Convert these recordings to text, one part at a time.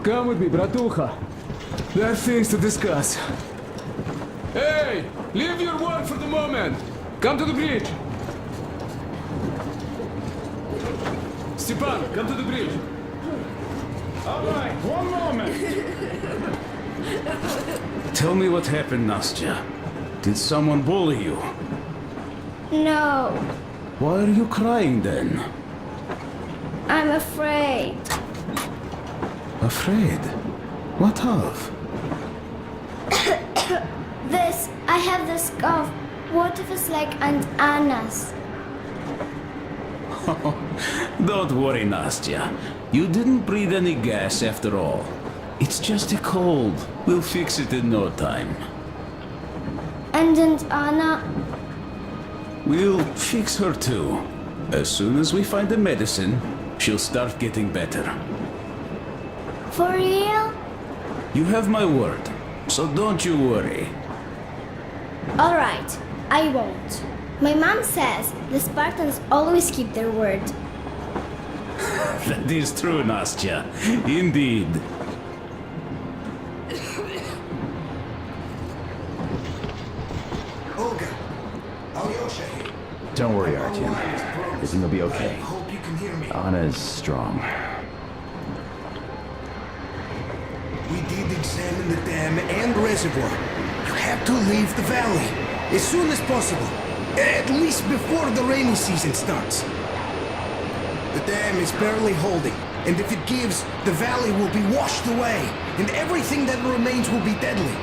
Come with me, bratuха. There are things to discuss. Hey, leave your work for the moment. Come to the bridge. Stepan, come to the bridge. All right, one moment. Tell me what happened, Nastya. Did someone bully you? No, Why are you crying then? I'm afraid. Afraid? What of? I have this cough. What if it's like Aunt Anna's? Don't worry, Nastya. You didn't breathe any gas after all. It's just a cold. We'll fix it in no time. And Aunt Anna? We'll fix her too. As soon as we find the medicine, she'll start getting better. For real? You have my word, so don't you worry. Alright, I won't. My mom says the Spartans always keep their word. That is true, Nastya. Indeed. Olga, Alyosha here. Don't worry, Artyom. Everything will be okay. I hope you can hear me. Anna's strong. We did examine the dam and reservoir. You have to leave the valley as soon as possible. At least before the rainy season starts. The dam is barely holding, and if it gives, the valley will be washed away, and everything that remains will be deadly.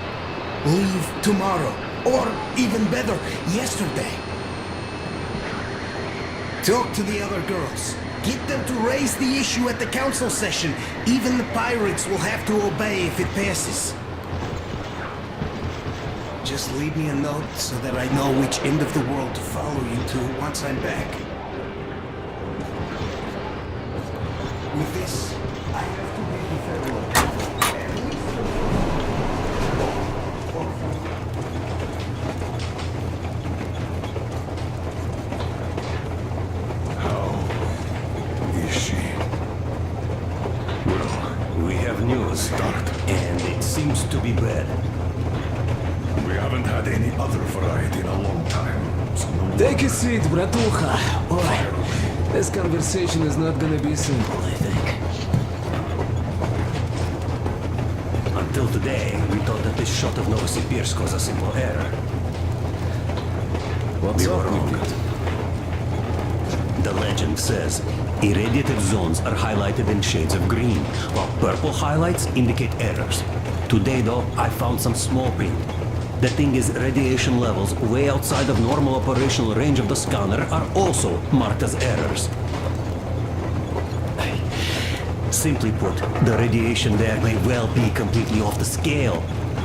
Leave tomorrow, or even better, yesterday. Talk to the other girls. Get them to raise the issue at the council session. Even the pirates will have to obey if it passes. Just leave me a note so that I know which end of the world to follow you to once I'm back. With this, I have to bid you farewell. We have news, Start. and it seems to be bad. We haven't had any other variety in a long time. So no Take a seat, bratucha. Boy, this conversation is not gonna be simple, I think. Until today, we thought that this shot of Novosibirsk was a simple error. What's We were up wrong. with it? The legend says irradiated zones are highlighted in shades of green, while purple highlights indicate errors. Today, though, I found some small print. The thing is, radiation levels way outside of normal operational range of the scanner are also marked as errors. Simply put, the radiation there may well be completely off the scale.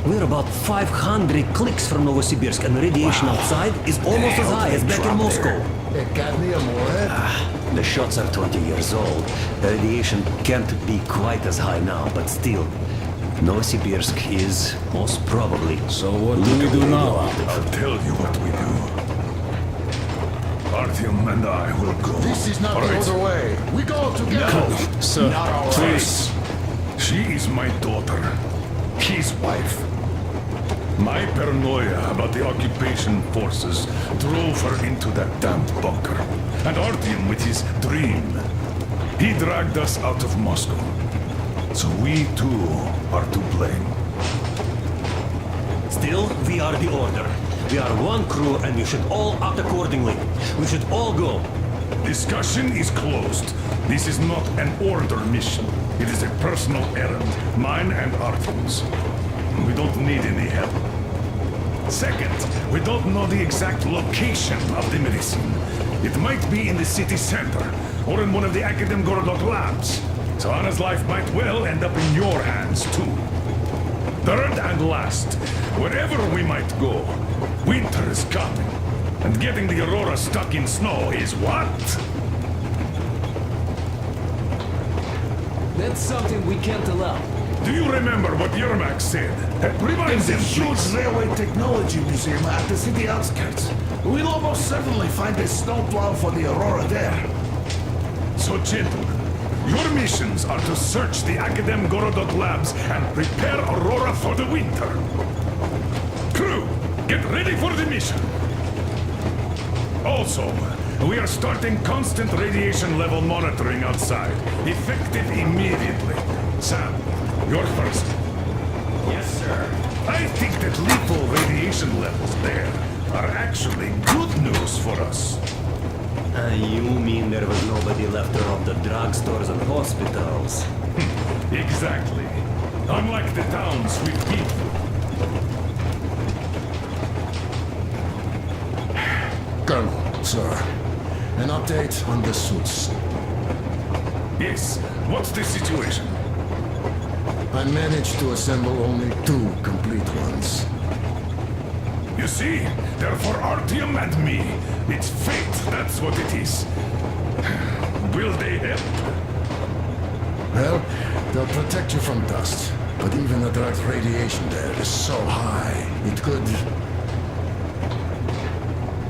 We're about 500 clicks from Novosibirsk, and the radiation outside is almost as high as back in Moscow. The shots are 20 years old. The radiation can't be quite as high now, but still, Novosibirsk is most probably. So what do we do now? I'll tell you what we do. Artyom and I will go. This is not All the right? other way. We go together. Sir, Please. She is my daughter. His wife. My paranoia about the occupation forces drove her into that damned bunker. And Artyom with his dream. He dragged us out of Moscow. So we too are to blame. Still, we are the order. We are one crew, and we should all act accordingly. We should all go. Discussion is closed. This is not an order mission. It is a personal errand, mine and Artyom's. We don't need any help. Second, we don't know the exact location of the medicine. It might be in the city center, or in one of the Akadem Gorodok labs. So Anna's life might well end up in your hands, too. Third and last, wherever we might go, winter is coming. And getting the Aurora stuck in snow is what? That's something we can't allow. Do you remember what Yermak said? Remind There's a them, huge please. railway technology museum at the city outskirts. We'll almost certainly find a snowplow for the Aurora there. So, gentlemen, Your missions are to search the Academ Gorodok labs and prepare Aurora for the winter. Crew, get ready for the mission. Also, we are starting constant radiation level monitoring outside, effective immediately. Sam, you're first. Yes, sir. I think that lethal radiation levels there are actually good news for us. You mean there was nobody left to rob the drugstores and hospitals? Exactly. Unlike the towns we've been through. Colonel, sir. An update on the suits. Yes, what's the situation? I managed to assemble only 2 complete ones. You see, they're for Artyom and me. It's fate, that's what it is. Will they help? Well, they'll protect you from dust. But even the direct radiation there is so high, it could...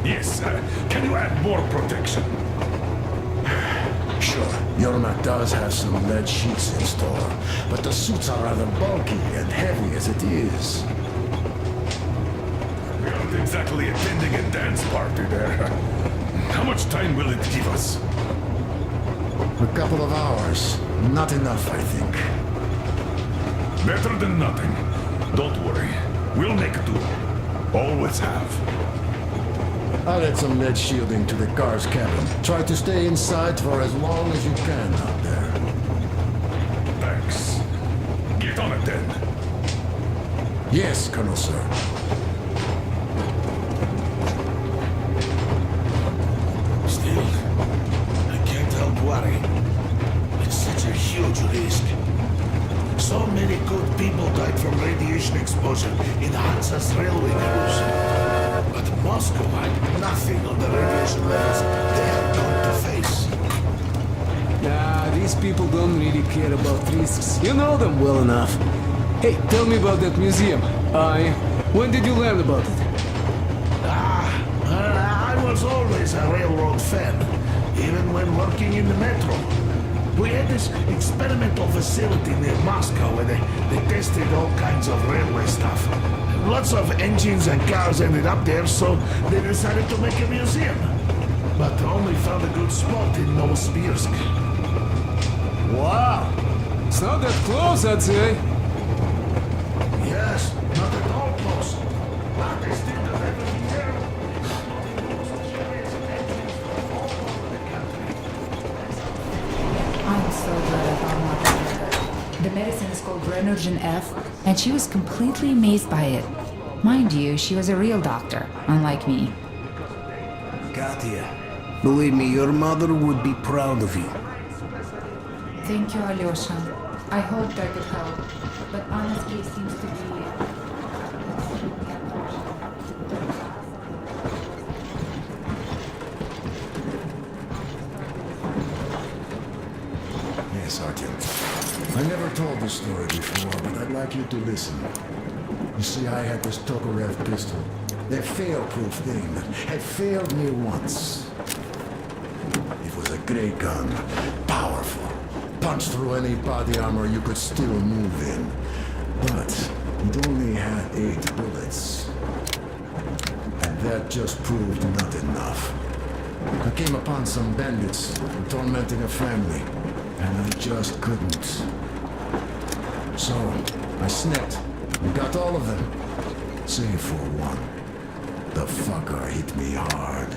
Yes, can you add more protection? Sure, Yormak does have some lead sheets in store, but the suits are rather bulky and heavy as it is. We aren't exactly attending a dance party there. How much time will it give us? A couple of hours. Not enough, I think. Better than nothing. Don't worry. We'll make do. Always have. I'll add some lead shielding to the car's cabin. Try to stay inside for as long as you can out there. Thanks. Get on it then. Yes, Colonel, sir. Still, I can't help worry. It's such a huge risk. So many good people died from radiation exposure in Hansa's railway crews. But Moscow had nothing on the radiation levels they are going to face. Nah, these people don't really care about risks. You know them well enough. Hey, tell me about that museum. When did you learn about it? I was always a railroad fan, even when working in the metro. We had this experimental facility near Moscow where they tested all kinds of railway stuff. Lots of engines and cars ended up there, so they decided to make a museum. But only found a good spot in Novosibirsk. Wow! It's not that close, I'd say. Yes, not at all close. But they still have everything there. I'm so glad I found my daughter. The medicine is called Renergen F, and she was completely amazed by it. Mind you, she was a real doctor, unlike me. Katya, believe me, your mother would be proud of you. Thank you, Alyosha. I hoped I could help, but honestly, it seems to be... Yes, Artyom. I never told this story before, but I'd like you to listen. You see, I had this Tokarev pistol. That fail-proof thing that had failed me once. It was a great gun. Powerful. Punch through any body armor you could still move in. But it only had 8 bullets. And that just proved not enough. I came upon some bandits tormenting a family, and I just couldn't. So, I snapped and got all of them, save for one. The fucker hit me hard.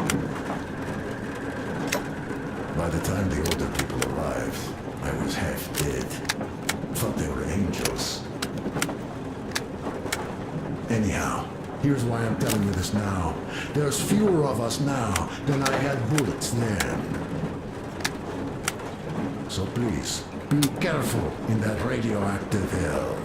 By the time the older people arrived, I was half dead. Thought they were angels. Anyhow, here's why I'm telling you this now. There's fewer of us now than I had bullets then. So please, be careful in that radioactive hell.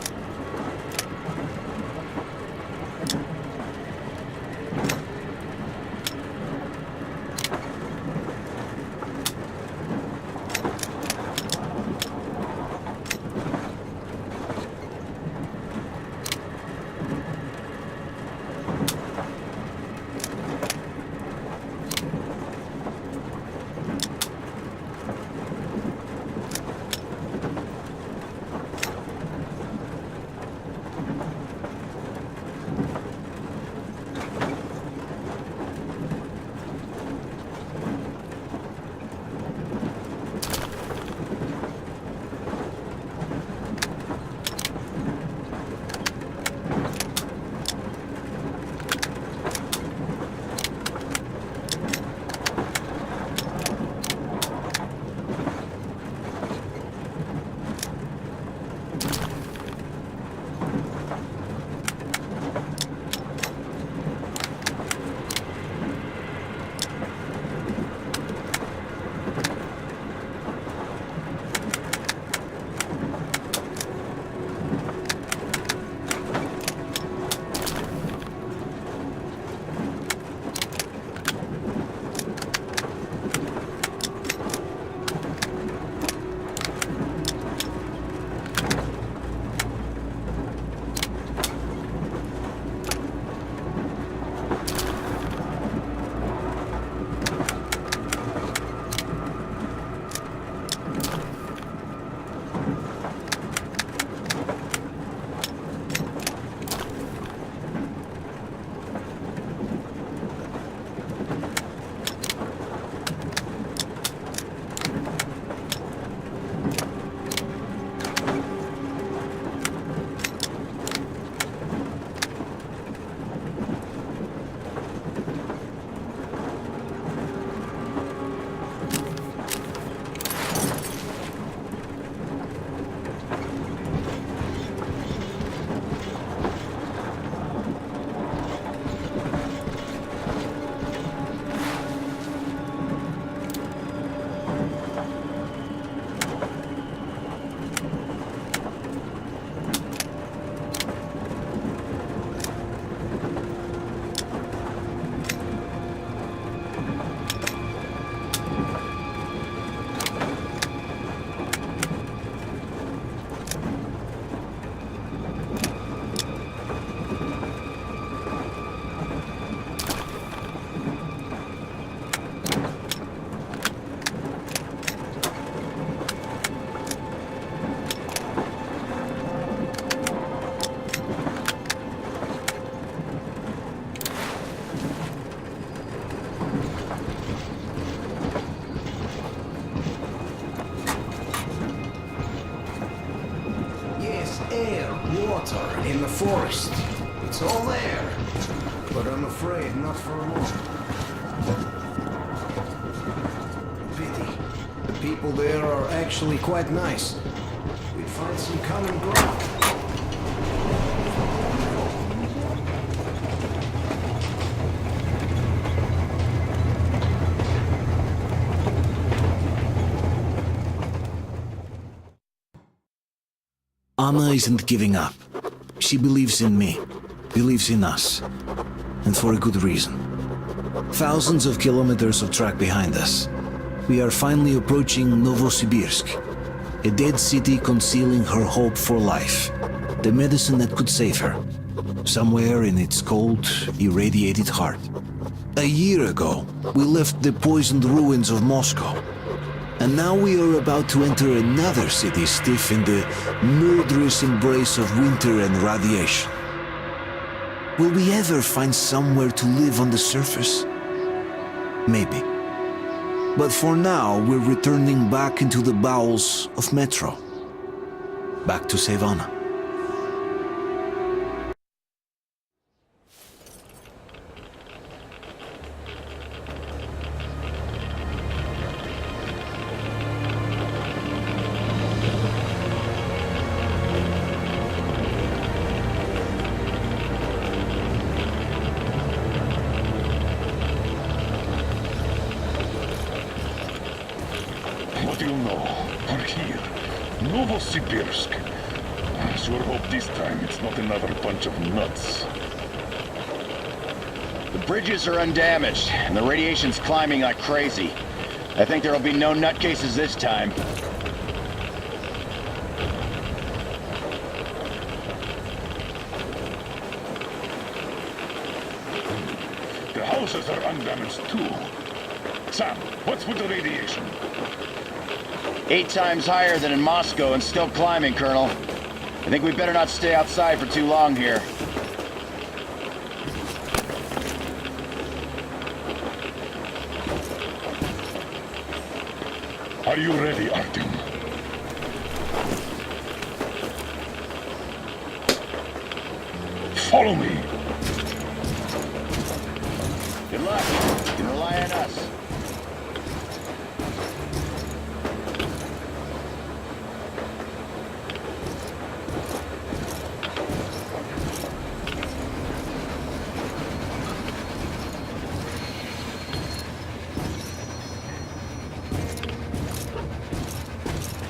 water in the forest. It's all there. But I'm afraid not for long. Pity. The people there are actually quite nice. We'd find some common ground. Anna isn't giving up. She believes in me, believes in us, and for a good reason. Thousands of kilometers of track behind us. We are finally approaching Novosibirsk, a dead city concealing her hope for life, the medicine that could save her, somewhere in its cold, irradiated heart. A year ago, we left the poisoned ruins of Moscow. And now we are about to enter another city stiff in the murderous embrace of winter and radiation. Will we ever find somewhere to live on the surface? Maybe. But for now, we're returning back into the bowels of Metro. Back to save Anna. What do you know? We're here. Novosibirsk. Sure hope this time it's not another bunch of nuts. The bridges are undamaged, and the radiation's climbing like crazy. I think there'll be no nutcases this time. The houses are undamaged too. Sam, what's with the radiation? 8 times higher than in Moscow and still climbing, Colonel. I think we better not stay outside for too long here. Are you ready, Artyom? Follow me. Good luck. You can rely on us.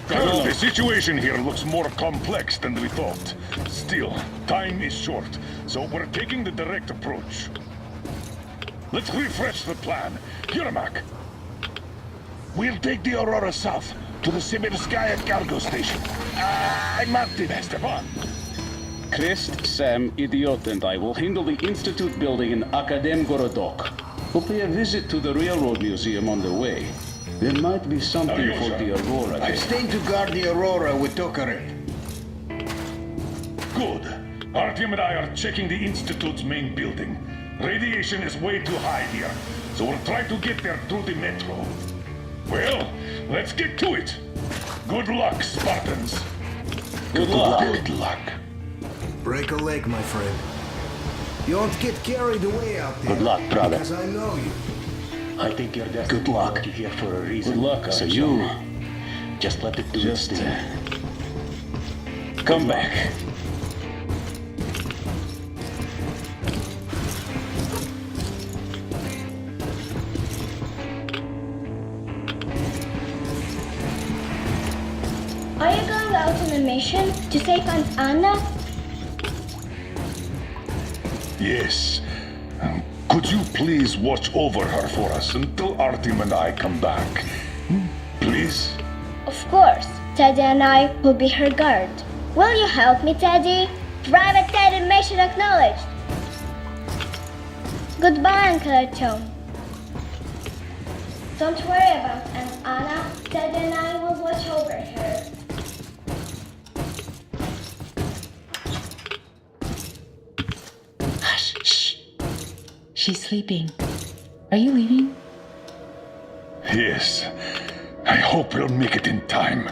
Colonel, the situation here looks more complex than we thought. Still, time is short, so we're taking the direct approach. Let's refresh the plan. Yermak, we'll take the Aurora south to the Sibirskaya cargo station. Martin, Stepan. Krest, Sam, Idiot, and I will handle the Institute building in Akadem Gorodok. We'll pay a visit to the Railroad Museum on the way. There might be something for the Aurora. I'm staying to guard the Aurora with Tokarev. Good. Artyom and I are checking the Institute's main building. Radiation is way too high here, so we'll try to get there through the metro. Well, let's get to it. Good luck, Spartans. Good luck. Good luck. Break a leg, my friend. You won't get carried away out there. Good luck, brother. Because I know you. I think you're destined Good luck. to here for a reason. Good luck, so Artyom. you just let it do its Just thing. come back. Are you going out on a mission to save Aunt Anna? Yes. Could you please watch over her for us until Artyom and I come back? Please? Of course. Teddy and I will be her guard. Will you help me, Teddy? Private Teddy mission acknowledged. Goodbye, Uncle Artyom. Don't worry about Aunt Anna. Teddy and I will watch over her. Hush, shh. She's sleeping. Are you leaving? Yes. I hope we'll make it in time.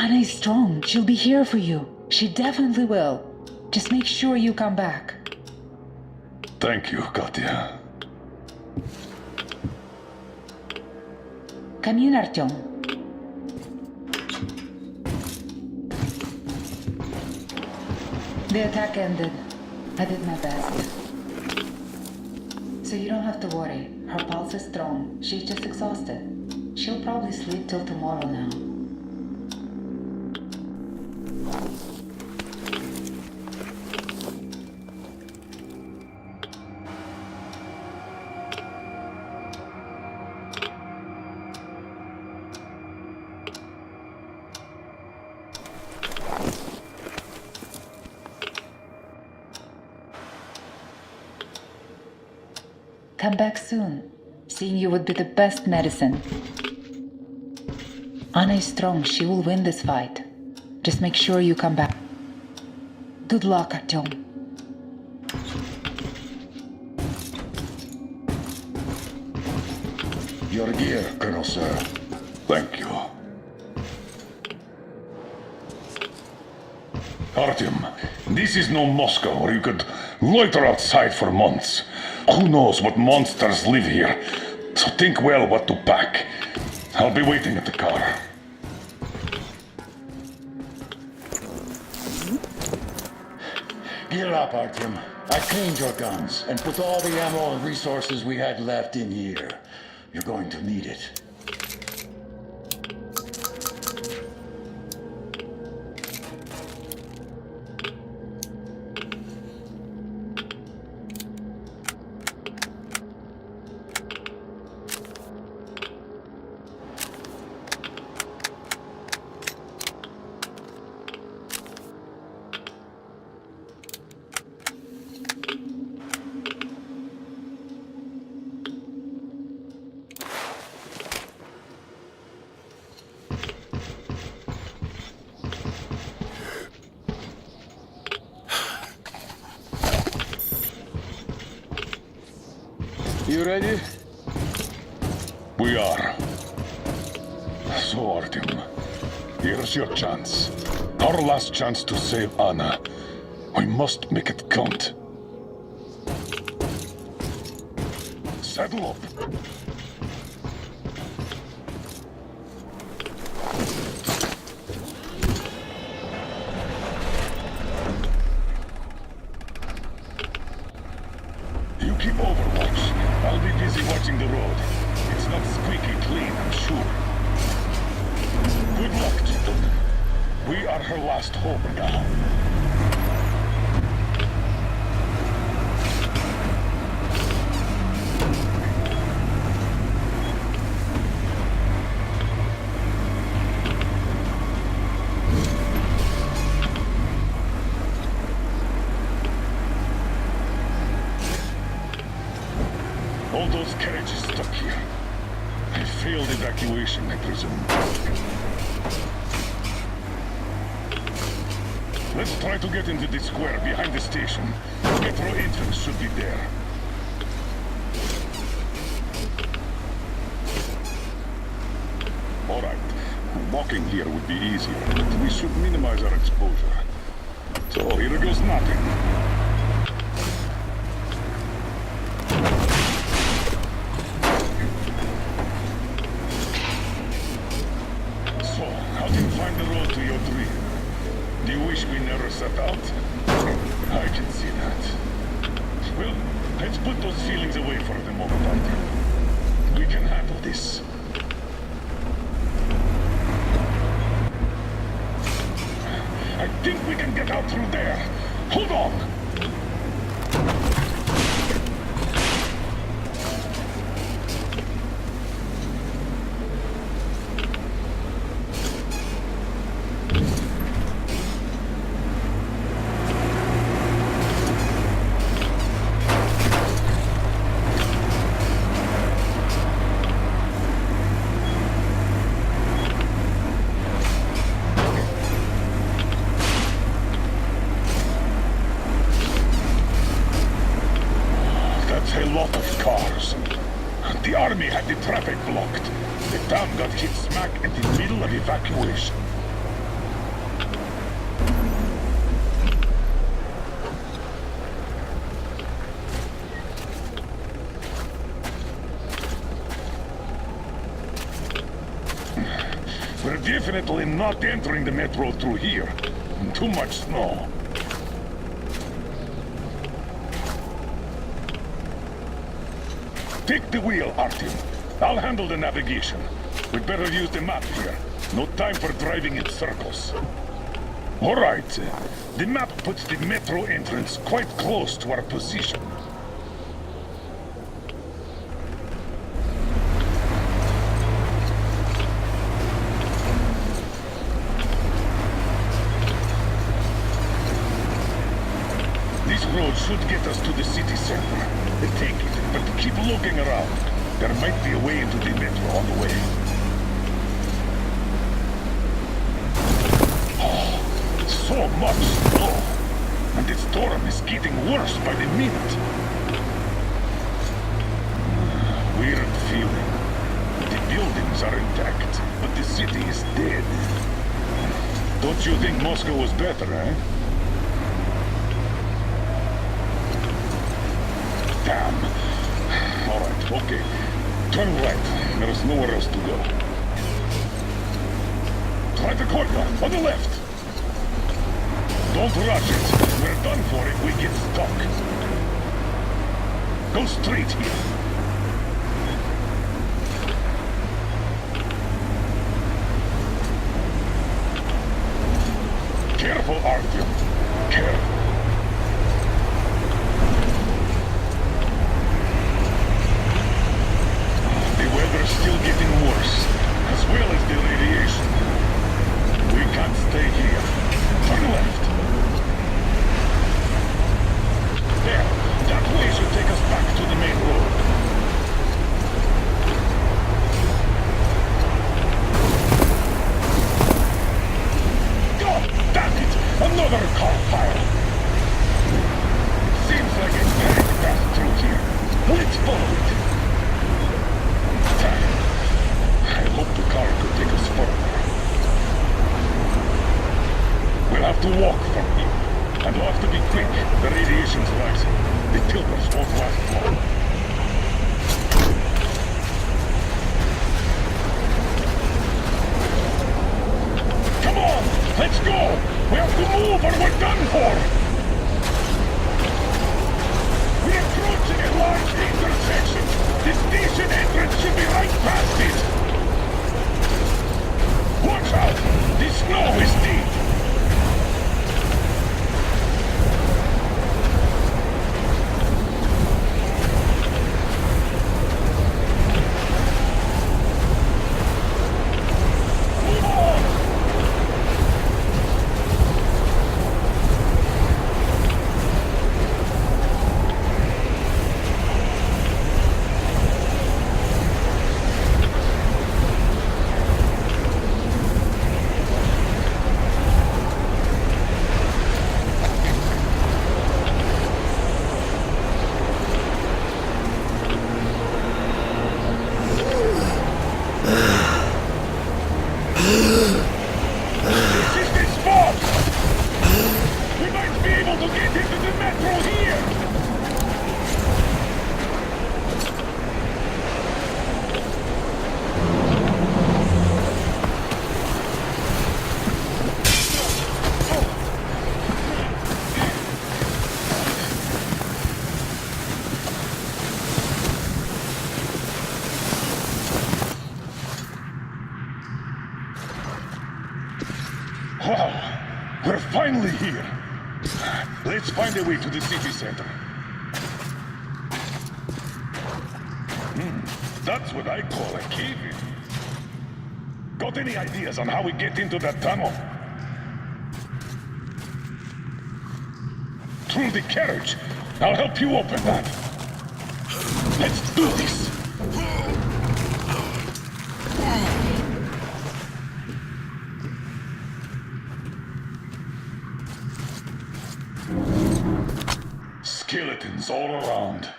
Anna is strong. She'll be here for you. She definitely will. Just make sure you come back. Thank you, Katya. Come in, Artyom. The attack ended. I did my best. So you don't have to worry. Her pulse is strong. She's just exhausted. She'll probably sleep till tomorrow now. Come back soon. Seeing you would be the best medicine. Anna is strong. She will win this fight. Just make sure you come back. Good luck, Artyom. Your gear, Colonel Sir. Thank you. Artyom, this is no Moscow where you could loiter outside for months. Who knows what monsters live here? So think well what to pack. I'll be waiting at the car. Gear up, Artyom. I cleaned your guns and put all the ammo and resources we had left in here. You're going to need it. You ready? We are. So, Artyom, here's your chance. Our last chance to save Anna. We must make it count. Saddle up. You keep overwatch. I'll be busy watching the road. It's not squeaky clean, I'm sure. Good luck, gentlemen. We are her last hope now. All those carriages stuck here. A failed evacuation, I presume. Let's try to get into the square behind the station. Metro entrance should be there. All right. Walking here would be easier, but we should minimize our exposure. So here goes nothing. Set out? I can see that. Well, let's put those feelings away for the moment, Artyom. We can handle this. I think we can get out through there. Hold on! A lot of cars. The army had the traffic blocked. The town got hit smack in the middle of evacuation. We're definitely not entering the metro through here. Too much snow. Take the wheel, Artyom. I'll handle the navigation. We'd better use the map here. No time for driving in circles. All right. The map puts the metro entrance quite close to our position. This road should get us to the city center. Take it, but keep looking around. There might be a way into the metro on the way. Oh, so much snow! And the storm is getting worse by the minute. Weird feeling. The buildings are intact, but the city is dead. Don't you think Moscow was better, eh? Damn. Alright, okay. Turn right. There is nowhere else to go. Try the corner, on the left. Don't rush it. We're done for if we get stuck. Go straight here. Careful, Artyom. Careful. Still getting worse, as well as the radiation. We can't stay here. Turn left. There, that way should take us back to the main road. God damn it! Another car fire! Seems like a tank passed through here. Let's follow it. I hope the car could take us further. We'll have to walk from here. And we'll have to be quick. The radiation's rising. The tilters won't last long. Come on! Let's go! We have to move or we're done for! We're approaching a large intersection. The station entrance should be right past it. Watch out! The snow is deep! Move on! Wow, we're finally here. Let's find a way to the city center. That's what I call a cave-in. Got any ideas on how we get into that tunnel? Through the carriage. I'll help you open that. Let's do this. Skeletons all around.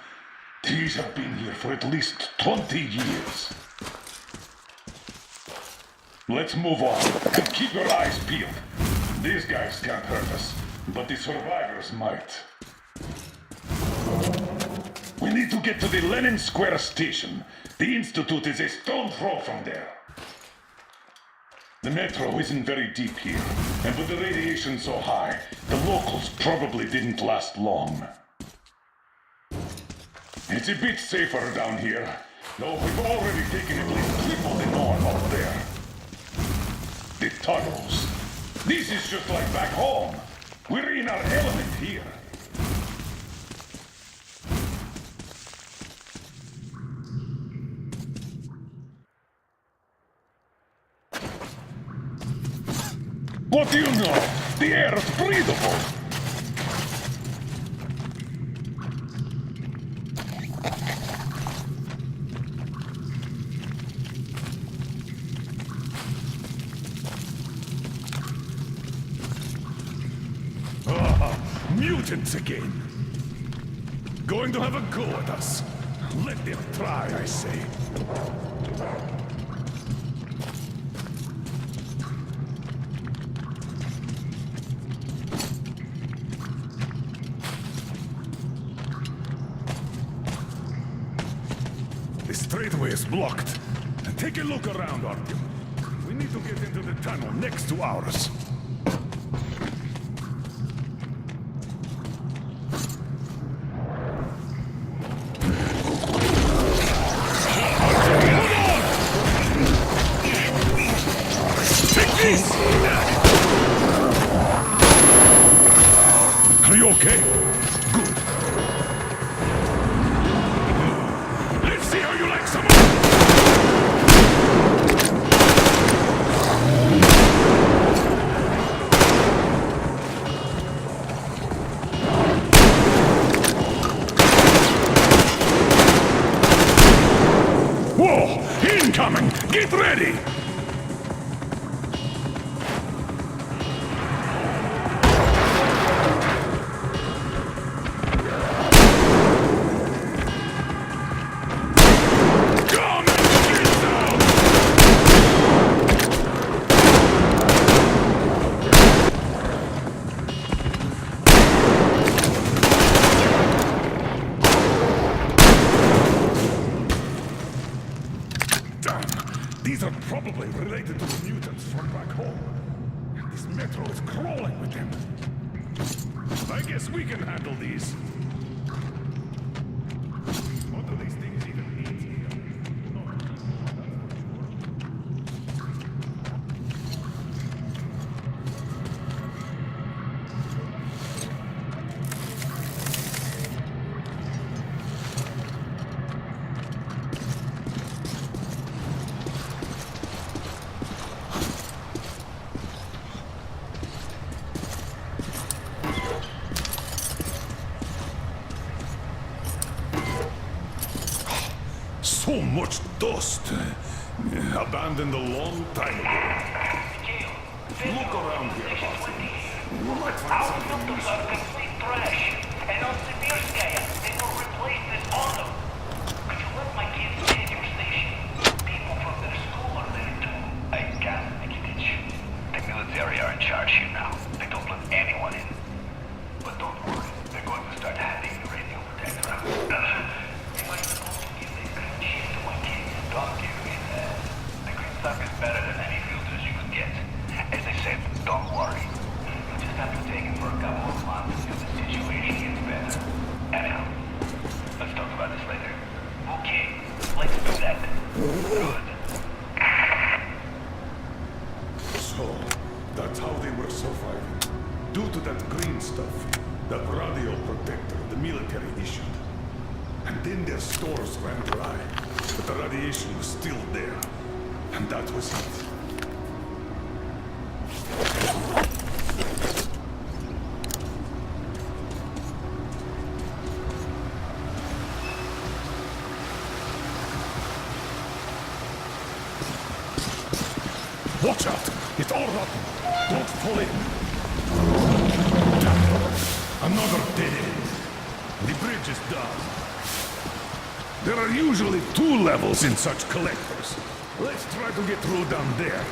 These have been here for at least 20 years. Let's move on, and keep your eyes peeled. These guys can't hurt us, but the survivors might. We need to get to the Lenin Square station. The Institute is a stone throw from there. The metro isn't very deep here, and with the radiation so high, the locals probably didn't last long. It's a bit safer down here, though we've already taken at least triple the norm up there. The tunnels. This is just like back home. We're in our element here. What do you know? The air is breathable. Mutants again. Going to have a go at us. Let them try, I say. The straightaway is blocked. Take a look around, Artyom. We need to get into the tunnel next to ours. Are you okay? Good. Let's see how you like some. Whoa! Incoming! Get ready! These are probably related to the mutants from back home. This metro is crawling with them. I guess we can handle these. What do these things even eat here? So much dust. Abandoned a long time ago. Look around here, Artyom. You might find something useful. Complete trash. And on Sibirskaya, they will replace this autumn. Could you let my kids stay at your station? People from their school are there too. I can't, Nikitich. The military are in charge here now. They don't let anyone in. But don't worry, they're going to start handing the radio protector out. Am I supposed to give this green shit to my kids? Don't give me that. The green stuff is better than any filters you could get. As I said, don't worry. You'll just have to take it for a couple of months until the situation gets better. Anyhow, let's talk about this later. Okay, let's do that. Good. So, that's how they were surviving. Due to that green stuff, that radio protector the military issued. And then their stores ran dry, but the radiation was still there. And that was it. Watch out! It's all rotten! Don't fall in! Another dead end. The bridge is down. There are usually 2 levels in such collectors. Let's try to get through down there.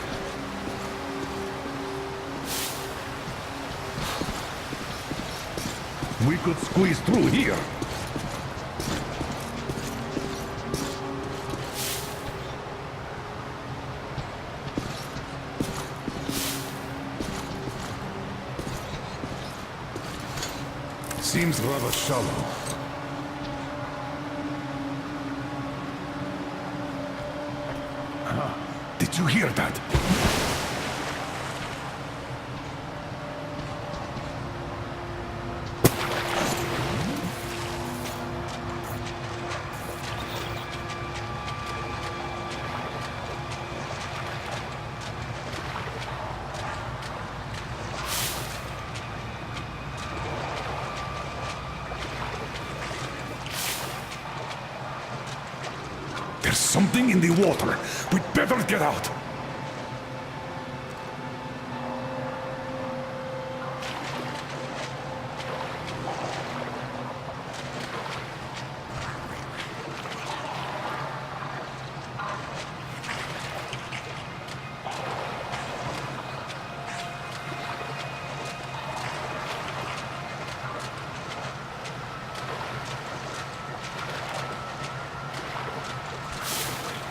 We could squeeze through here. seems rather shallow. Did you hear that? There's something in the water. We'd better get out.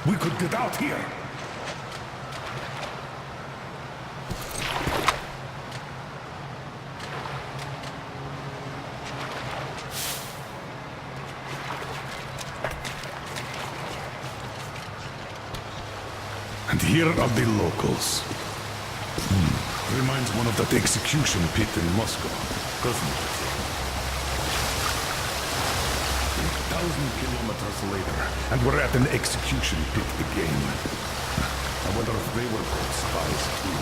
We could get out here. And here are the locals. Reminds one of that execution pit in Moscow, doesn't it? 1,000 kilometers later, and we're at an execution pit again. I wonder if they were called spies too.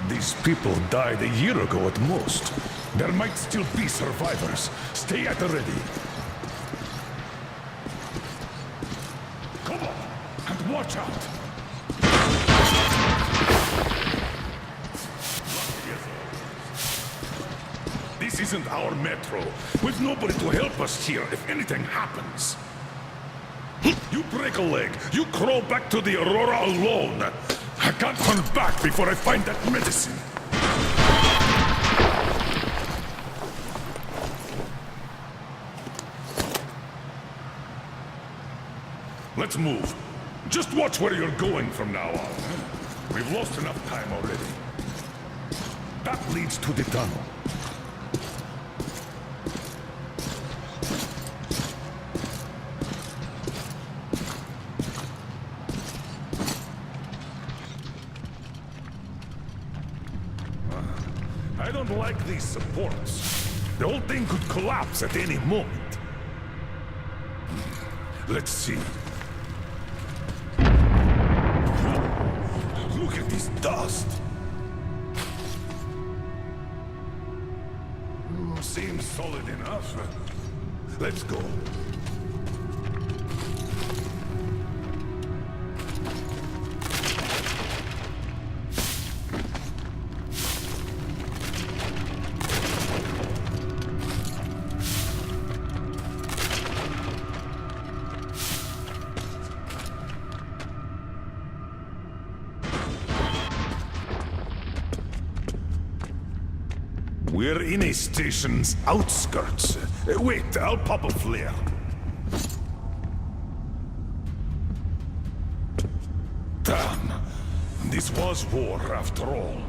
These people died a year ago at most. There might still be survivors. Stay at the ready. Come on, and watch out. This isn't our metro. With nobody to help us here if anything happens. You break a leg, you crawl back to the Aurora alone. I can't turn back before I find that medicine. Let's move. Just watch where you're going from now on. We've lost enough time already. That leads to the tunnel. I don't like these supports. The whole thing could collapse at any moment. Let's see. Look at this dust. Seems solid enough. Let's go. We're in a station's outskirts. Wait, I'll pop a flare. Damn, this was war after all.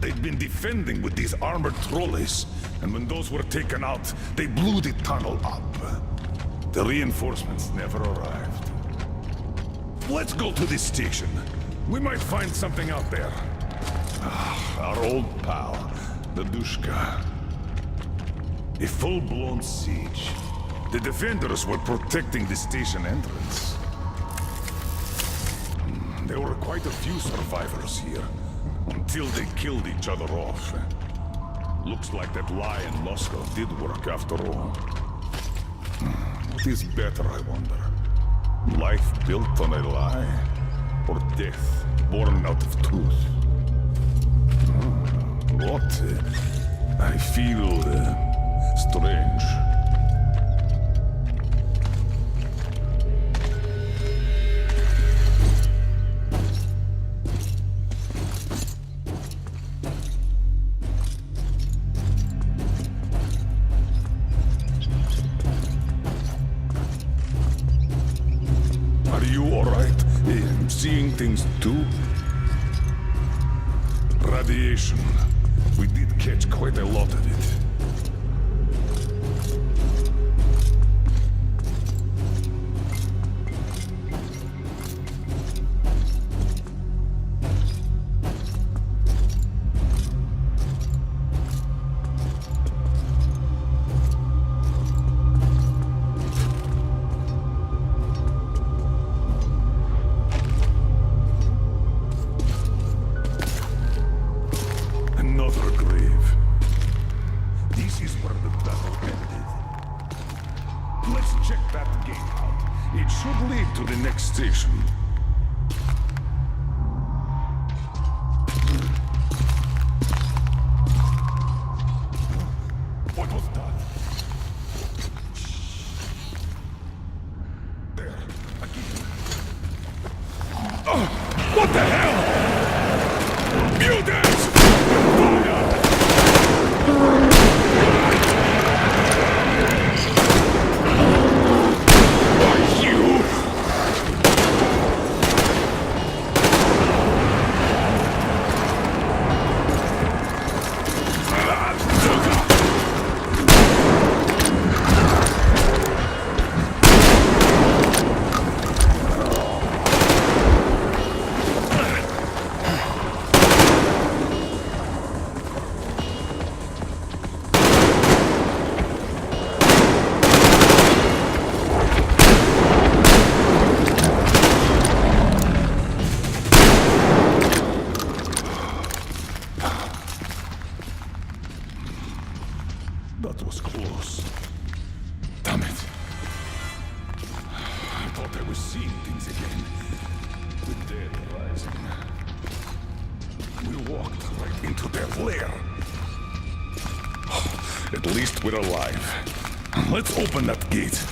They'd been defending with these armored trolleys, and when those were taken out, they blew the tunnel up. The reinforcements never arrived. Let's go to this station. We might find something out there. Our old pal, the Dushka. A full-blown siege. The defenders were protecting the station entrance. There were quite a few survivors here, until they killed each other off. Looks like that lie in Moscow did work after all. What is better, I wonder? Life built on a lie, or death born out of truth? What? I feel strange. Are you alright? Seeing things too? Radiation. We did catch quite a lot of it. Another grave. This is where the battle ended. Let's check that gate out. It should lead to the next station. What was that? There, again. What the hell? Mutants! That was close. Damn it. I thought I was seeing things again. The dead rising. We walked right into their lair. At least we're alive. Let's open that gate.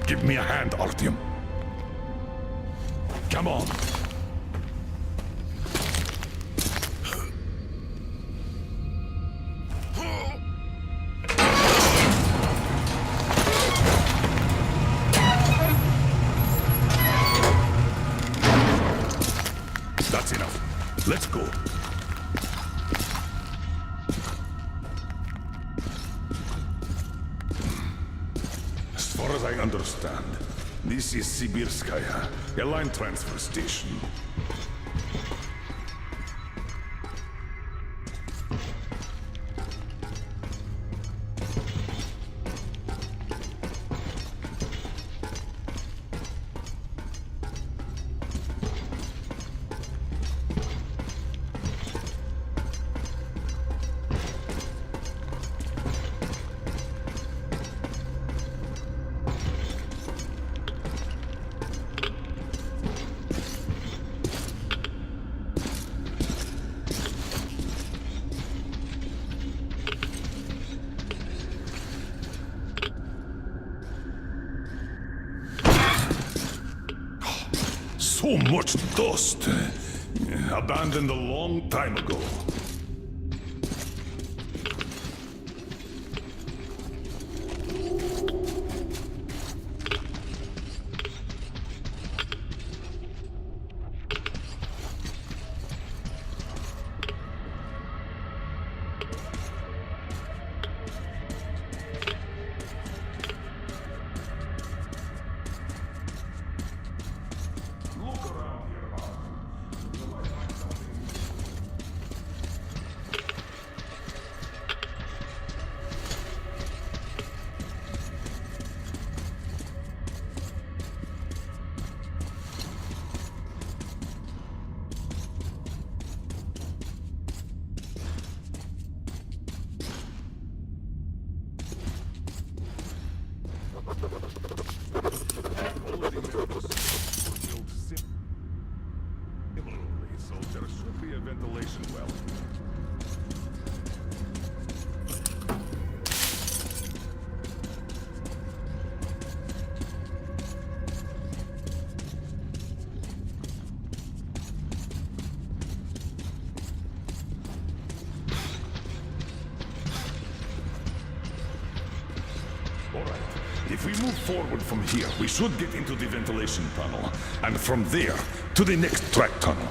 Give me a hand, Artyom. Come on. That's enough. Let's go. As far as I understand, this is Sibirskaya, a line transfer station. So much dust. Abandoned a long time ago. So there should be a ventilation well. If we move forward from here, we should get into the ventilation tunnel, and from there to the next track tunnel.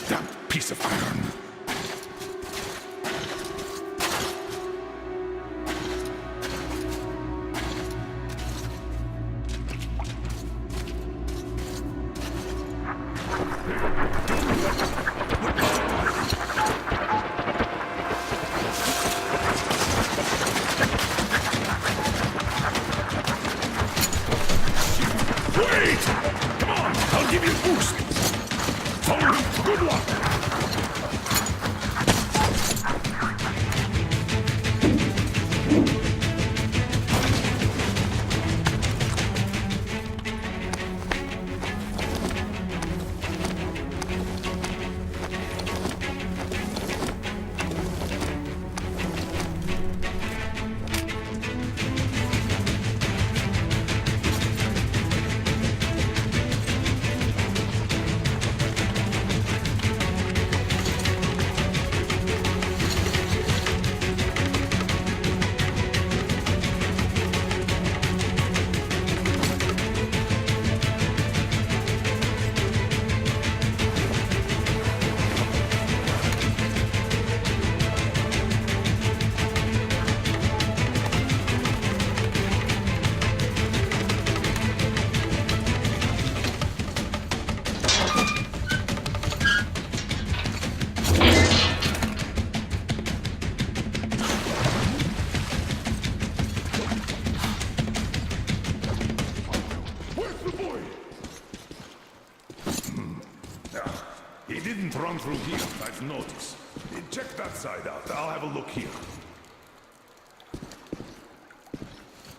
Damn piece of iron. Run through here, I've noticed. Check that side out. I'll have a look here.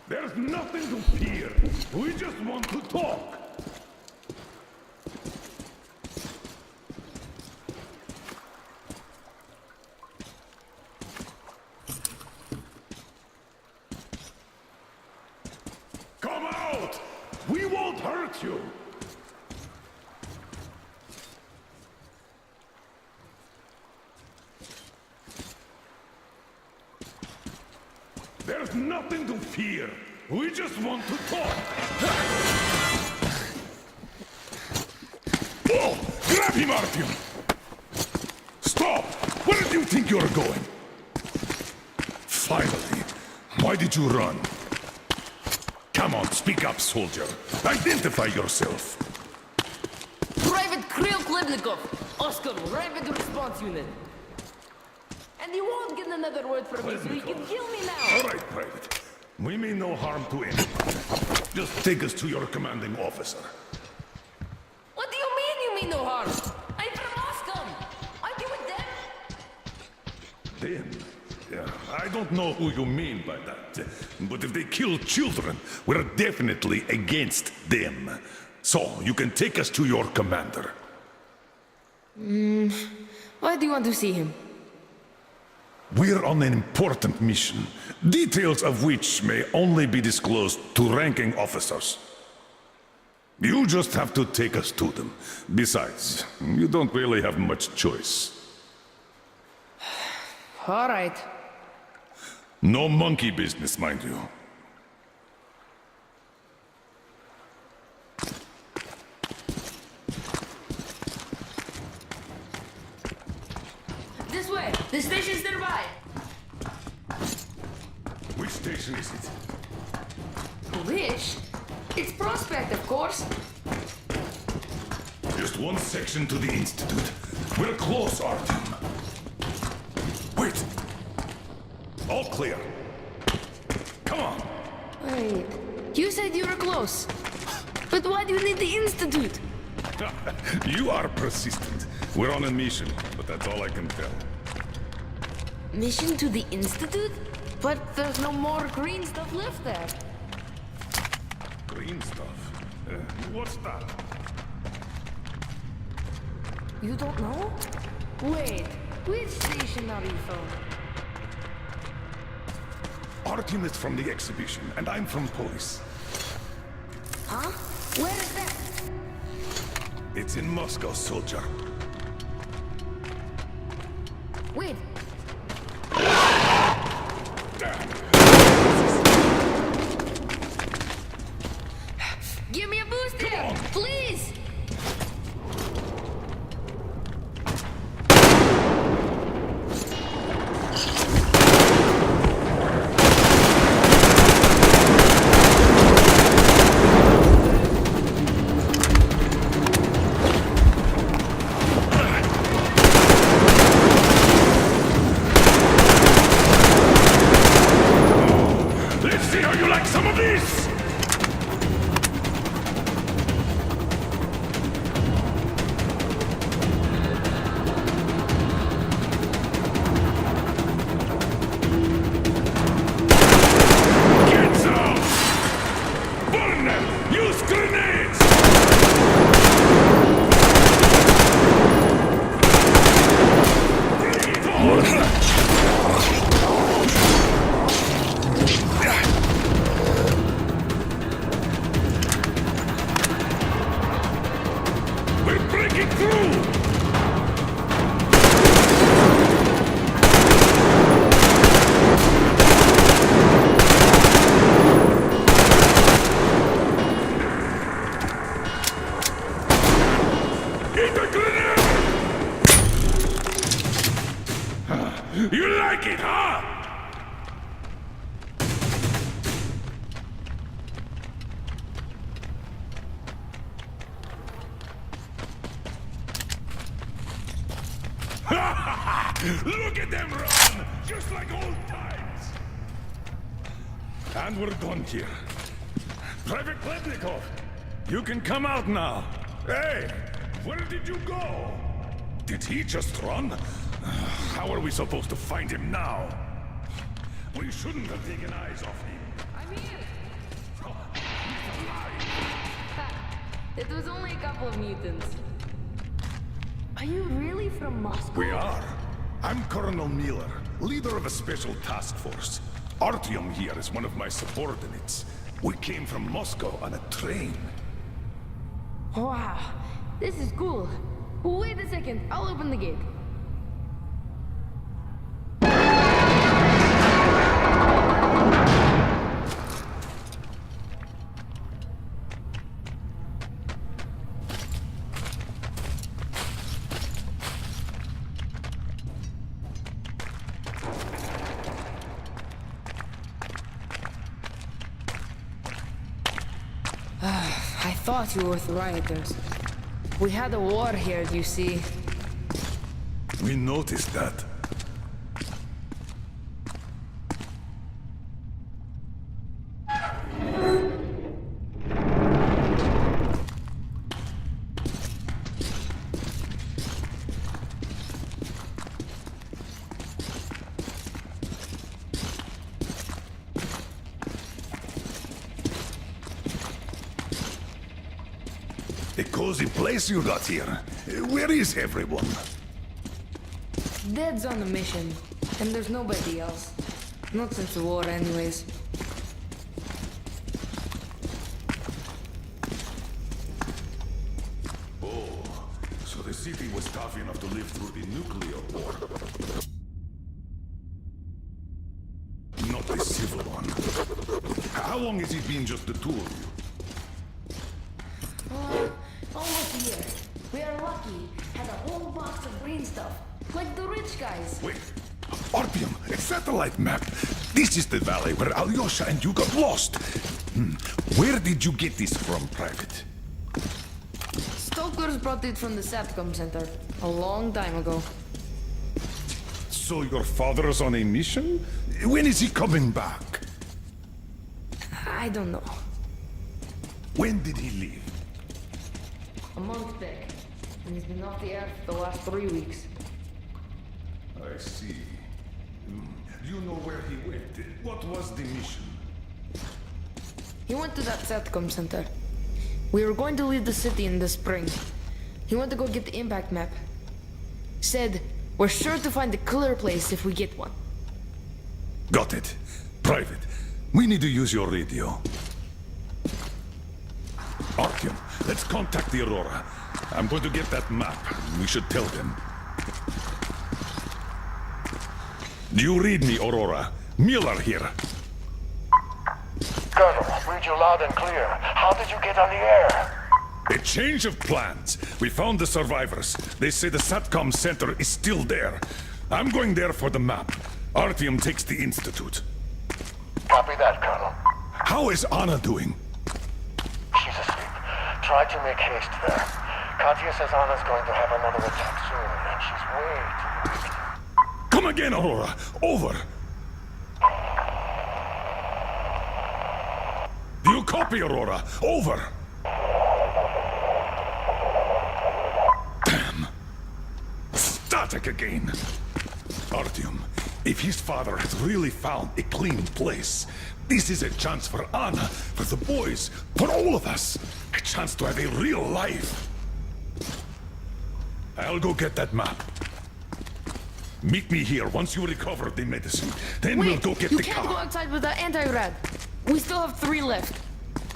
There's nothing to fear. We just want to talk. Come out! We won't hurt you! There's nothing to fear. We just want to talk. Whoa! Grab him, Artyom! Stop! Where do you think you're going? Finally. Why did you run? Come on, speak up, soldier. Identify yourself. Private Kirill Klebnikov, Oscar, Rapid Response Unit. And you won't get another word from me, so you can kill me now! All right, Private. We mean no harm to anyone. Just take us to your commanding officer. What do you mean you mean no harm? I'm from Moscow! Aren't you with them? Them? Yeah, I don't know who you mean by that. But if they kill children, we're definitely against them. So, you can take us to your commander. Why do you want to see him? We're on an important mission, details of which may only be disclosed to ranking officers. You just have to take us to them. Besides, you don't really have much choice. All right. No monkey business, mind you. This way! The station's nearby! Which station is it? Which? It's Prospect, of course. Just one section to the Institute. We're close, Artyom. Wait! All clear. Come on. Wait. You said you were close. But why do you need the Institute? You are persistent. We're on a mission, but that's all I can tell. Mission to the Institute? But there's no more green stuff left there. Green stuff? What's that? You don't know? Wait, which station are you from? Artyom is from the exhibition, and I'm from police. Huh? Where is that? It's in Moscow, soldier. Wait. Give me a boost here, please! Let's see how you like some of this! Get some! Burn them! Use grenades! Bring it on! We're breaking through! Eat the grenade! You like it, huh? Look at them run! Just like old times! And we're done here. Private Pletnikov, you can come out now. Hey, where did you go? Did he just run? How are we supposed to find him now? We shouldn't have taken eyes off him. I'm here! It was only a couple of mutants. Are you really from Moscow? We are. I'm Colonel Miller, leader of a special task force. Artyom here is one of my subordinates. We came from Moscow on a train. Wow, this is cool. Wait a second, I'll open the gate. I thought you were with the rioters. We had a war here, you see. We noticed that. A cozy place you got here. Where is everyone? Dead's on a mission, and there's nobody else. Not since the war, anyways. Oh, so the city was tough enough to live through the nuclear war. Not the civil one. How long has it been just the two of you? Almost a year. We are lucky. Had a whole box of green stuff. Like the rich guys. Wait, Artyom, a satellite map. This is the valley where Alyosha and you got lost. Where did you get this from, Private? Stokers brought it from the Satcom Center a long time ago. So your father's on a mission? When is he coming back? I don't know. When did he leave? A month back. And he's been off the air for the last 3 weeks. I see. You know where he went? What was the mission? He went to that SATCOM center. We were going to leave the city in the spring. He went to go get the impact map. Said, we're sure to find a clear place if we get one. Got it. Private. We need to use your radio. Artyom, let's contact the Aurora. I'm going to get that map. We should tell them. Do you read me, Aurora? Miller here. Colonel, read you loud and clear. How did you get on the air? A change of plans. We found the survivors. They say the SATCOM center is still there. I'm going there for the map. Artyom takes the Institute. Copy that, Colonel. How is Anna doing? She's asleep. Try to make haste there. Katya says Anna's going to have another attack soon, and she's way too weak. Come again, Aurora. Over. Do you copy, Aurora? Over. Damn. Static again. Artyom, if his father has really found a clean place, this is a chance for Anna, for the boys, for all of us. A chance to have a real life. I'll go get that map. Meet me here once you recover the medicine. Then we'll go get the You can't car. go outside with that anti-rad. We still have 3 left.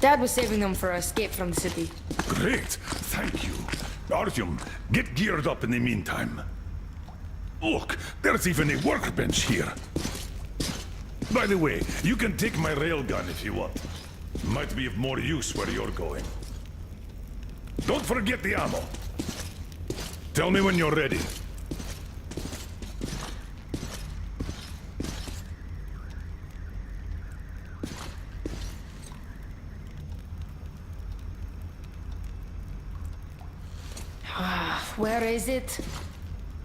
Dad was saving them for our escape from the city. Great, thank you. Artyom, get geared up in the meantime. Look, there's even a workbench here. By the way, you can take my railgun if you want. Might be of more use where you're going. Don't forget the ammo. Tell me when you're ready. Where is it?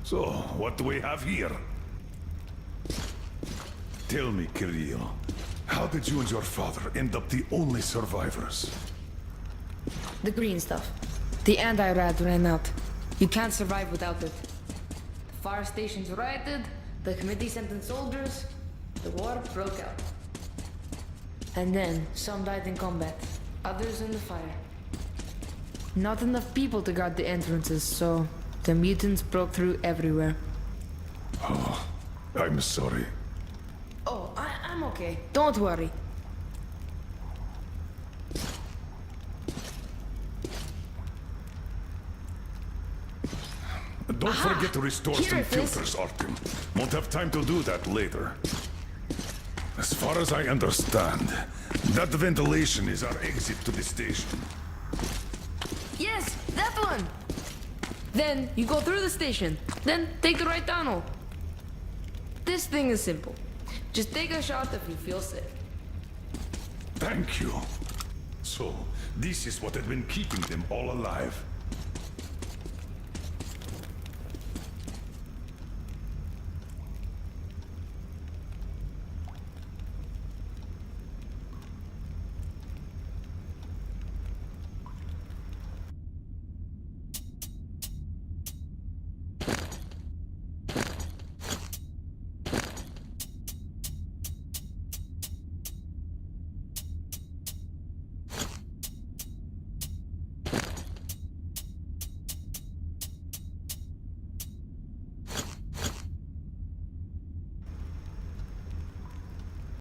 So, what do we have here? Tell me, Kirill, how did you and your father end up the only survivors? The green stuff. The anti-rad ran out. You can't survive without it. The fire stations rioted, the committee sent in soldiers, the war broke out. And then, some died in combat, others in the fire. Not enough people to guard the entrances, so the mutants broke through everywhere. Oh, I'm sorry. Oh, I'm okay. Don't worry. Don't forget to restore Here some it is. filters, Artyom. Won't have time to do that later. As far as I understand, that ventilation is our exit to the station. Yes, that one! Then you go through the station, then take the right tunnel. This thing is simple. Just take a shot if you feel sick. Thank you. So, this is what had been keeping them all alive.